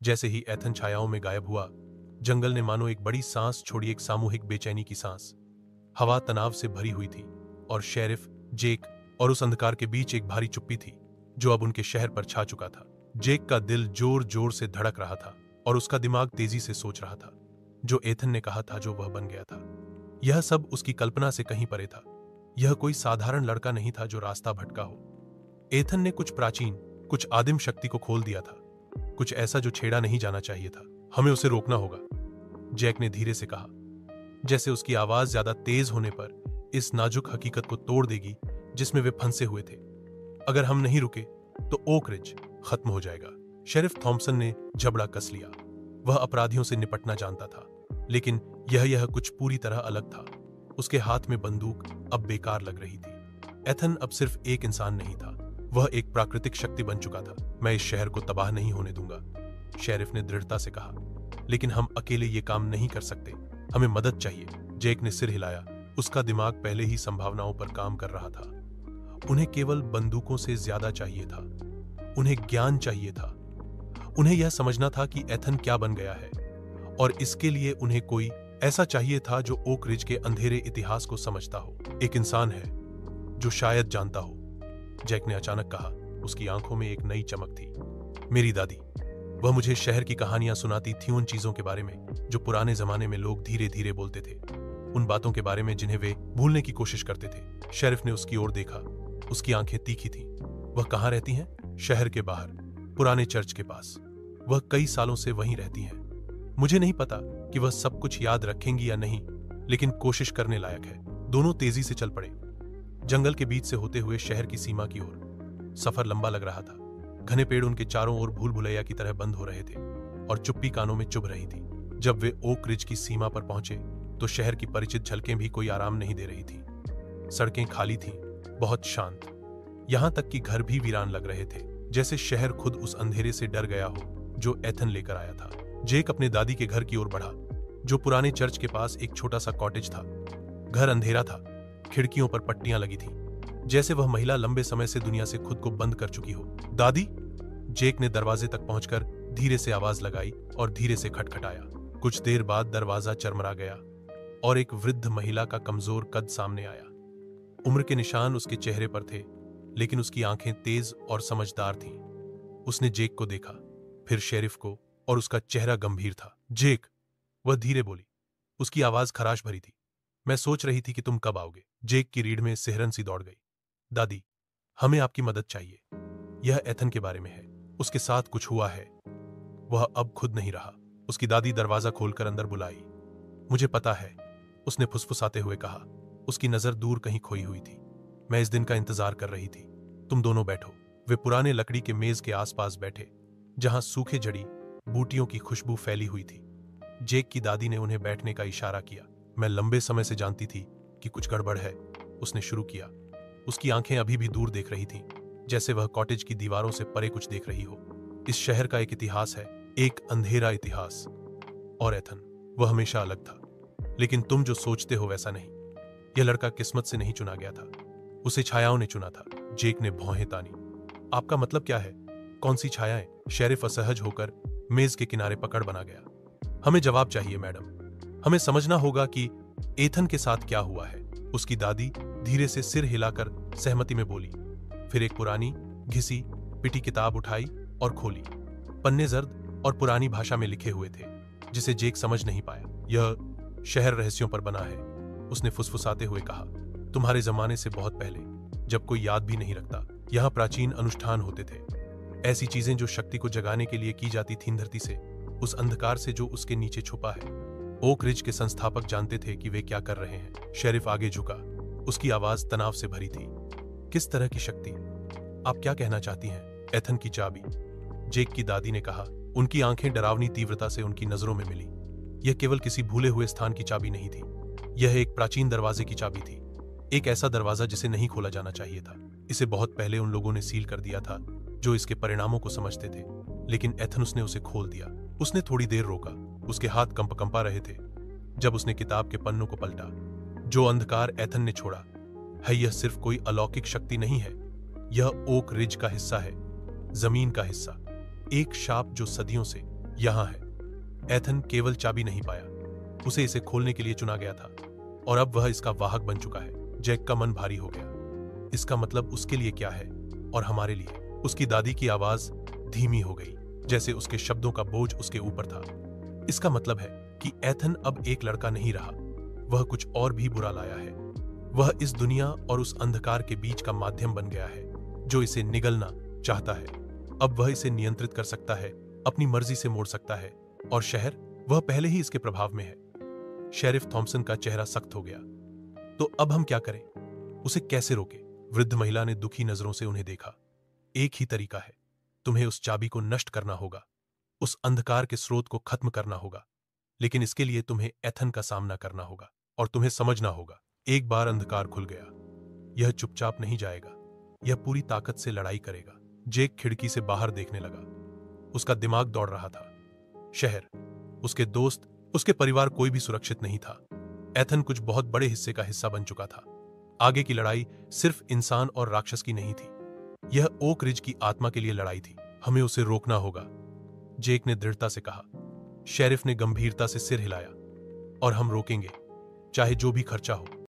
जैसे ही एथन छायाओं में गायब हुआ, जंगल ने मानो एक बड़ी सांस छोड़ी, एक सामूहिक बेचैनी की सांस। हवा तनाव से भरी हुई थी और शेरिफ, जेक और उस अंधकार के बीच एक भारी चुप्पी थी जो अब उनके शहर पर छा चुका था। जेक का दिल जोर जोर से धड़क रहा था और उसका दिमाग तेजी से सोच रहा था। जो एथन ने कहा था, जो वह बन गया था, यह सब उसकी कल्पना से कहीं परे था। यह कोई साधारण लड़का नहीं था जो रास्ता भटका हो। एथन ने कुछ प्राचीन, कुछ आदिम शक्ति को खोल दिया था, कुछ ऐसा जो छेड़ा नहीं जाना चाहिए था। हमें उसे रोकना होगा, जैक ने धीरे से कहा, जैसे उसकी आवाज ज्यादा तेज होने पर इस नाजुक हकीकत को तोड़ देगी जिसमें वे फंसे हुए थे। अगर हम नहीं रुके तो ओक रिज खत्म हो जाएगा। शेरिफ थॉम्पसन ने जबड़ा कस लिया। वह अपराधियों से निपटना जानता था, लेकिन यह कुछ पूरी तरह अलग था। उसके हाथ में बंदूक अब बेकार लग रही थी। एथन अब सिर्फ एक इंसान नहीं था, वह एक प्राकृतिक शक्ति बन चुका था। मैं इस शहर को तबाह नहीं होने दूंगा, शेरिफ ने दृढ़ता से कहा, लेकिन हम अकेले ये काम नहीं कर सकते। हमें मदद चाहिए। जेक ने सिर हिलाया। उसका दिमाग पहले ही संभावनाओं पर काम कर रहा था। उन्हें केवल बंदूकों से ज्यादा चाहिए था। उन्हें ज्ञान चाहिए था। उन्हें यह समझना था कि एथन क्या बन गया है, और इसके लिए उन्हें कोई ऐसा चाहिए था जो ओक रिज के अंधेरे इतिहास को समझता हो। एक इंसान है जो शायद जानता हो, जैक ने अचानक कहा। उसकी आंखों में एक नई चमक थी। मेरी दादी, वह मुझे शहर की कहानियां सुनाती थी, उन चीजों के बारे में जो पुराने जमाने में लोग धीरे धीरे बोलते थे, उन बातों के बारे में जिन्हें वे भूलने की कोशिश करते थे। शेरिफ ने उसकी ओर देखा। उसकी आंखें तीखी थीं। वह कहाँ रहती हैं? शहर के बाहर, पुराने चर्च के पास। वह कई सालों से वहीं रहती हैं। मुझे नहीं पता कि वह सब कुछ याद रखेंगी या नहीं, लेकिन कोशिश करने लायक है। दोनों तेजी से चल पड़े, जंगल के बीच से होते हुए शहर की सीमा की ओर। सफर लंबा लग रहा था। घने पेड़ उनके चारों ओर भूल भुलैया की तरह बंद हो रहे थे और चुप्पी कानों में चुभ रही थी। जब वे ओक रिज की सीमा पर पहुंचे तो शहर की परिचित झलकें भी कोई आराम नहीं दे रही थी। सड़कें खाली थीं, बहुत शांत। यहां तक कि घर भी वीरान लग रहे थे, जैसे शहर खुद उस अंधेरे से डर गया हो जो एथन लेकर आया था। जेक अपने दादी के घर की ओर बढ़ा, जो पुराने चर्च के पास एक छोटा सा कॉटेज था। घर अंधेरा था, खिड़कियों पर पट्टियां लगी थीं, जैसे वह महिला लंबे समय से दुनिया से खुद को बंद कर चुकी हो। दादी, जेक ने दरवाजे तक पहुंचकर धीरे से आवाज लगाई और धीरे से खटखटाया। कुछ देर बाद दरवाजा चरमरा गया और एक वृद्ध महिला का कमजोर कद सामने आया। उम्र के निशान उसके चेहरे पर थे, लेकिन उसकी आंखें तेज और समझदार थीं। उसने जेक को देखा, फिर शेरिफ को, और उसका चेहरा गंभीर था। जेक, वह धीरे बोली। उसकी आवाज खराश भरी थी। मैं सोच रही थी कि तुम कब आओगे। जेक की रीढ़ में सिहरन सी दौड़ गई। दादी, हमें आपकी मदद चाहिए। यह एथन के बारे में है। उसके साथ कुछ हुआ है। वह अब खुद नहीं रहा। उसकी दादी दरवाजा खोलकर अंदर बुलाई। मुझे पता है, उसने फुसफुसाते हुए कहा। उसकी नजर दूर कहीं खोई हुई थी। मैं इस दिन का इंतजार कर रही थी। तुम दोनों बैठो। वे पुराने लकड़ी के मेज के आसपास बैठे, जहां सूखे जड़ी बूटियों की खुशबू फैली हुई थी। जेक की दादी ने उन्हें बैठने का इशारा किया। मैं लंबे समय से जानती थी कि कुछ गड़बड़ है, उसने शुरू किया। उसकी आंखें अभी भी दूर देख रही थीं, जैसे वह कॉटेज की दीवारों से परे कुछ देख रही हो। इस शहर का एक इतिहास है, एक अंधेरा इतिहास। और एथन, वह हमेशा अलग था, लेकिन तुम जो सोचते हो वैसा नहीं। यह लड़का किस्मत से नहीं चुना गया था, उसे छायाओं ने चुना था। जेक ने भौहें तानी। आपका मतलब क्या है? कौन सी छायाएं? शेरिफ असहज होकर मेज के किनारे पकड़ बना गया। हमें जवाब चाहिए मैडम। हमें समझना होगा कि एथन के साथ क्या हुआ है। उसकी दादी धीरे से सिर हिलाकर सहमति में बोली। फिर एक पुरानी घिसी पिटी किताब उठाई और खोली। पन्ने जर्द और पुरानी भाषा में लिखे हुए थे, जिसे जेक समझ नहीं पाया। यह शहर रहस्यों पर बना है, उसने फुसफुसाते हुए कहा। तुम्हारे जमाने से बहुत पहले, जब कोई याद भी नहीं रखता, यहां प्राचीन अनुष्ठान होते थे। ऐसी चीजें जो शक्ति को जगाने के लिए की जाती थीं धरती से, उस अंधकार से जो उसके नीचे छुपा है। ओक रिज के संस्थापक जानते थे कि वे क्या कर रहे हैं। शेरिफ आगे झुका। उसकी आवाज तनाव से भरी थी। किस तरह की शक्ति? आप क्या कहना चाहती हैं? एथन की चाबी, जेक की दादी ने कहा। उनकी आंखें डरावनी तीव्रता से उनकी नजरों में मिली। यह केवल किसी भूले हुए स्थान की चाबी नहीं थी, यह एक प्राचीन दरवाजे की चाबी थी। एक ऐसा दरवाजा जिसे नहीं खोला जाना चाहिए था। इसे बहुत पहले उन लोगों ने सील कर दिया था जो इसके परिणामों को समझते थे, लेकिन एथन ने उसे खोल दिया। उसने थोड़ी देर रोका, उसके हाथ कंपा रहे थे। जब उसने किताब के पन्नों को पलटा, जो अंधकार एथन ने छोड़ा है, यह सिर्फ कोई अलौकिक शक्ति नहीं है, यह ओक रिज का हिस्सा है, जमीन का हिस्सा। एक शाप जो सदियों से यहां है। एथन केवल चाबी नहीं पाया, उसे इसे खोलने के लिए चुना गया था, और अब वह इसका वाहक बन चुका है। जैक का मन भारी हो गया। इसका मतलब उसके लिए क्या है और हमारे लिए? उसकी दादी की आवाज धीमी हो गई, जैसे उसके शब्दों का बोझ उसके ऊपर था। इसका मतलब है कि एथन अब एक लड़का नहीं रहा, वह कुछ और भी बुरा लाया है। वह इस दुनिया और उस अंधकार के बीच का माध्यम बन गया है, जो इसे निगलना चाहता है। अब वह इसे नियंत्रित कर सकता है, अपनी मर्जी से मोड़ सकता है, और शहर, वह पहले ही इसके प्रभाव में है। शेरिफ थॉम्सन का चेहरा सख्त हो गया। तो अब हम क्या करें? उसे कैसे रोकें? वृद्ध महिला ने दुखी नजरों से उन्हें देखा। एक ही तरीका है, तुम्हें उस चाबी को नष्ट करना होगा, उस अंधकार के स्रोत को खत्म करना होगा। लेकिन इसके लिए तुम्हें एथन का सामना करना होगा, और तुम्हें समझना होगा, एक बार अंधकार खुल गया, यह चुपचाप नहीं जाएगा, यह पूरी ताकत से लड़ाई करेगा। जेक खिड़की से बाहर देखने लगा। उसका दिमाग दौड़ रहा था। शहर, उसके दोस्त, उसके परिवार, कोई भी सुरक्षित नहीं था। एथन कुछ बहुत बड़े हिस्से का हिस्सा बन चुका था। आगे की लड़ाई सिर्फ इंसान और राक्षस की नहीं थी, यह ओक रिज की आत्मा के लिए लड़ाई थी। हमें उसे रोकना होगा, जेक ने दृढ़ता से कहा। शेरिफ ने गंभीरता से सिर हिलाया। और हम रोकेंगे, चाहे जो भी खर्चा हो।